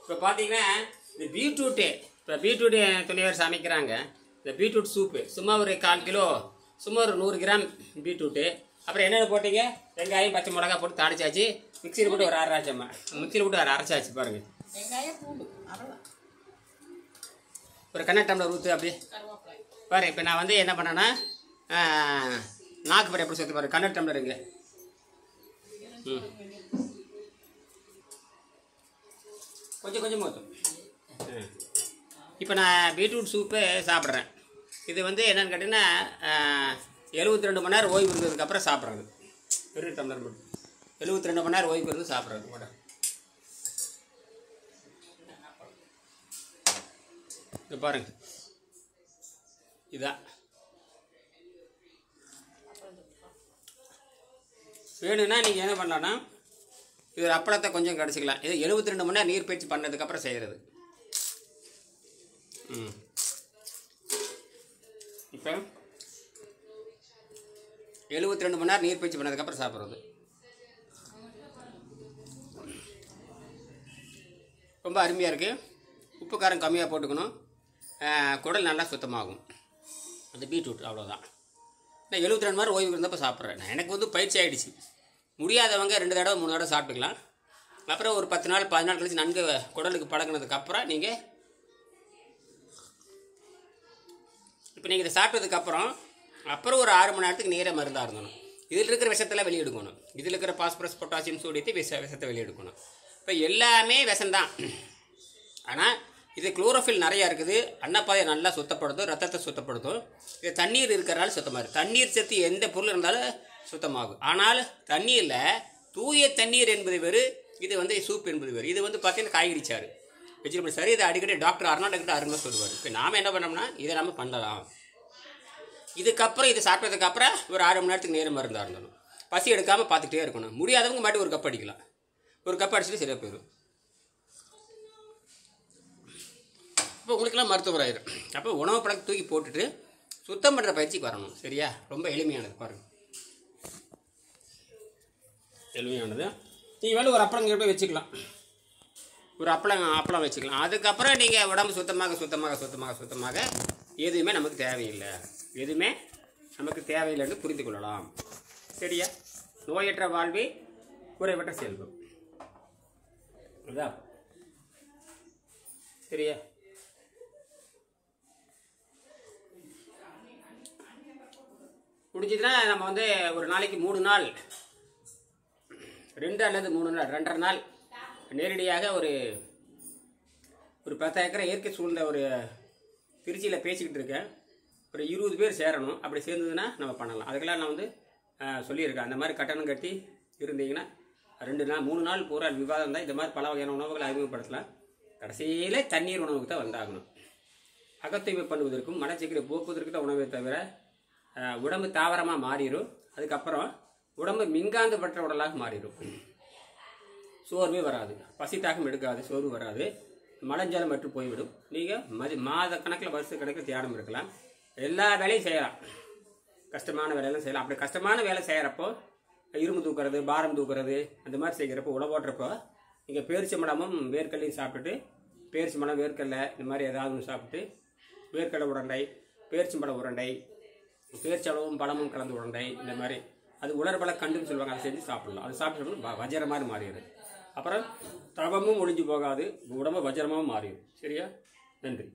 இப்போ பார்த்தீங்கன்னா இந்த பீட்ரூட்டு, இப்போ பீட்ரூட் துணைவர் சமைக்கிறாங்க. இந்த பீட்ரூட் சூப்பு சும்மா ஒரு 1/4 கிலோ, சும்மா ஒரு 100 கிராம் பீட்ரூட்டு. அப்புறம் என்னென்ன போட்டீங்க? வெங்காயம், பச்சை மிளகா போட்டு தாளிச்சாச்சு. மிக்சியில் போட்டு ஒரு அரைச்சாம்மா, மிக்சியில் போட்டு அரைச்சாச்சு பாருங்கள். வெங்காயம் பூண்டு அவ்வளோதான். ஒரு கண்ணாடி டம்ளர் ஊற்று அப்படியே பாரு. இப்போ நான் வந்து என்ன பண்ணேன்னா நாக்கு பாரு எப்படி சேர்த்து பாரு. கண்ணாடி டம்ளருங்க. கொஞ்சம் கொஞ்சம் ஊற்றும். இப்போ நான் பீட்ரூட் சூப்பு சாப்பிட்றேன். இது வந்து என்னென்னு கேட்டிங்கன்னா 72 மணி நேரம் ஓய்வு இருந்ததுக்கப்புறம் சாப்பிட்றது. பெரிய டம்ளர் மட்டும் 72 மணி நேரம் ஓய்வு இருந்து சாப்பிட்றது கூட. இது பாருங்க, இதான் வேணும்னா நீங்கள் என்ன பண்ணலான்னா இது ஒரு அப்பளத்தை கொஞ்சம் கிடச்சிக்கலாம். இது 72 மணி நேரம் நீர் பயிற்சி பண்ணதுக்கப்புறம் செய்கிறது. இப்போ 72 மணி நேரம் நீர் பயிற்சி பண்ணதுக்கப்புறம் சாப்பிட்றது ரொம்ப அருமையாக இருக்குது. உப்பு காரம் கம்மியாக போட்டுக்கணும். குடல் நல்லா சுத்தமாகும். அந்த பீட்ரூட் அவ்வளோதான். நான் 72 மணி நேரம் ஓய்வு இருந்தப்போ சாப்பிட்றேன். எனக்கு வந்து பயிற்சி ஆகிடுச்சு. முடியாதவங்க 2 தடவை 3 தடவை சாப்பிட்டுக்கலாம். அப்புறம் ஒரு 10 நாள் 15 நாள் கழிச்சு நன்கு குடலுக்கு பழகினதுக்கப்புறம் நீங்கள் இப்போ நீங்கள் இதை சாப்பிட்டதுக்கப்புறம் அப்புறம் ஒரு 6 மணி நேரத்துக்கு நீரை மருந்தாக இருந்தணும். இதில் இருக்கிற விஷத்தெல்லாம் வெளியெடுக்கணும். இதில் இருக்கிற பாஸ்பரஸ், பொட்டாசியம், சோடியத்தை விஷத்தை வெளியெடுக்கணும். இப்போ எல்லாமே விஷம்தான். ஆனால் இது குளோரோஃபில் நிறையா இருக்குது. அன்னப்பாதையை நல்லா சுத்தப்படுத்தும், ரத்தத்தை சுத்தப்படுத்தும். இது தண்ணீர் இருக்கிறனால சுத்தமாக இருக்குது. தண்ணீர் சத்து எந்த பொருள் இருந்தாலும் சுத்தமாகும். ஆனால் தண்ணீரில் தூய தண்ணீர் என்பது வேறு, இது வந்து சூப் என்பது வேறு. இது வந்து பார்த்தீங்கன்னா காய்கறி சாறு, வெஜிடபிள் சாறு. இதை அடிக்கடி டாக்டர் அருணாகிட்ட அருமையாக சொல்லுவார். இப்போ நாம் என்ன பண்ணோம்னா இதை நம்ம பண்ணலாம். இதுக்கப்புறம் இது சாப்பிட்டதுக்கப்புறம் ஒரு 6 மணி நேரத்துக்கு நேரம் மருந்தாக இருந்தணும். பசி எடுக்காமல் பார்த்துக்கிட்டே இருக்கணும். முடியாதவங்க மாட்டி ஒரு கப் அடிக்கலாம். ஒரு கப் அடிச்சுட்டு சரியாக போயிடும். இப்போ உங்களுக்கெல்லாம் மருத்துவர் ஆயிடும். அப்போ உணவு பழக்கம் தூக்கி போட்டுட்டு சுத்தம் பண்ணுற பயிற்சிக்கு வரணும். சரியா? ரொம்ப எளிமையானது பாருங்கள். எளிமையானது. நீங்கள் வேலை ஒரு அப்பளம் போய் வச்சுக்கலாம். ஒரு அப்பளம் வச்சுக்கலாம். அதுக்கப்புறம் நீங்கள் உடம்பு சுத்தமாக எதுவுமே நமக்கு தேவையில்லை. எதுவுமே நமக்கு தேவையில்லைன்னு புரிந்து கொள்ளலாம். சரியா? நோயற்ற வாழ்வே குறைவற்ற செல்வம். அதான் சரியா? முடிஞ்சதுன்னா நம்ம வந்து ஒரு நாளைக்கு 3 நாள், 2 அல்லது 3 நாள், 2.5 நாள் நேரடியாக ஒரு 10 ஏக்கரை இயற்கை சூழ்ந்த ஒரு திருச்சியில் பேசிக்கிட்டு இருக்கேன். ஒரு 20 பேர் சேரணும். அப்படி சேர்ந்ததுன்னா நம்ம பண்ணலாம். அதுக்கெல்லாம் நான் வந்து சொல்லியிருக்கேன். அந்த மாதிரி கட்டணம் கட்டி இருந்தீங்கன்னா 2 நாள் 3 நாள் பூரா விவாதம் தான். இந்த மாதிரி பல வகையான உணவுகளை அறிமுகப்படுத்தலாம். கடைசியில் தண்ணீர் உணவுக்கு தான் வந்தாகணும். அகத்தூய்மை பண்ணுவதற்கும் மனச்சீக்கிரம் போக்குவதற்கு தான் உணவை தவிர உடம்பு தாவரமாக மாறிடும். அதுக்கப்புறம் உடம்பு மின்காந்த பற்ற உடலாக மாறிடும். சோர்வே வராது, பசி தாக்கம் எடுக்காது, சோர்வு வராது, மலஞ்சாலம் மற்றும் போய்விடும். நீங்கள் மாத கணக்கில் வருஷ கணக்கில் தியானம் இருக்கலாம். எல்லா வேலையும் செய்யலாம். கஷ்டமான வேலையெல்லாம் செய்யலாம். அப்படி கஷ்டமான வேலை செய்கிறப்போ இரும்பு தூக்குறது, பாரம் தூக்குறது, அந்த மாதிரி செய்கிறப்போ உணவோட்டுறப்போ நீங்கள் பேரிச்சம்பழமும் வேர்க்கல்லையும் சாப்பிட்டுட்டு, பேரிச்சம்பழம் வேர்க்கடலை இந்த மாதிரி ஏதாவது ஒன்று சாப்பிட்டு, வேர்க்கடலை உருண்டை, பேரிச்சம்பழம் உருண்டை, பேரிச்சம்பழமும் பழமும் கலந்து உருண்டை, இந்த மாதிரி அது உலர்பல கண்டுன்னு சொல்லுவாங்க. அதை செஞ்சு சாப்பிடலாம். அது சாப்பிட்டு வஜ்ர மாதிரி மாறிடுது. அப்புறம் தவமும் ஒழிஞ்சு போகாது, உடம்பு வஜ்ரமாகவும் மாறிடும். சரியா? நன்றி.